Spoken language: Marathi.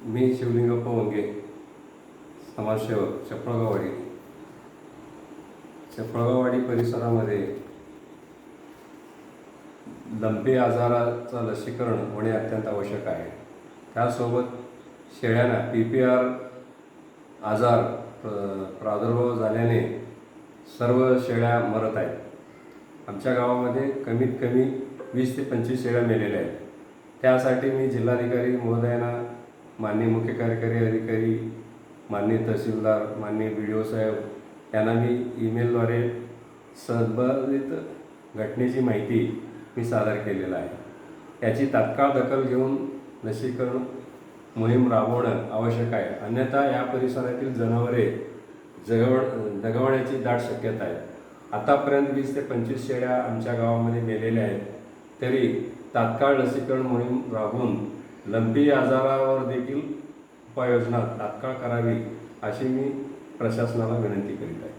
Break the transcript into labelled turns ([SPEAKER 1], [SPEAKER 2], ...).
[SPEAKER 1] मी शिवलिंगप्पा वंगे, समाजसेवक, चपळगाववाडी. चपळगाववाडी परिसरामध्ये लंपी आजाराचं लसीकरण होणे अत्यंत आवश्यक आहे. त्यासोबत शेळ्यांना PPR आजार प्रादुर्भाव झाल्याने सर्व शेळ्या मरत आहेत. आमच्या गावामध्ये कमीत कमी 20 ते 25 शेळ्या मेलेल्या आहेत. त्यासाठी मी जिल्हाधिकारी महोदयांना, माननीय मुख्य कार्यकारी अधिकारी, माननीय तहसीलदार, माननीय BDO साहेब यांना मी ईमेलद्वारे संबंधित घटनेची माहिती मी सादर केलेला आहे. याची तात्काळ दखल घेऊन लसीकरण मोहीम राबवणं आवश्यक आहे. अन्यथा या परिसरातील जनावरे दगावण्याची दाट शक्यता आहे. आतापर्यंत 20 ते 25 शेळ्या आमच्या गावामध्ये मेलेल्या आहेत. तरी तात्काळ लसीकरण मोहीम राबवून लंपी आजारावर देखील उपाययोजना तात्काळ करावी अशी मी प्रशासनाला विनंती करीत आहे.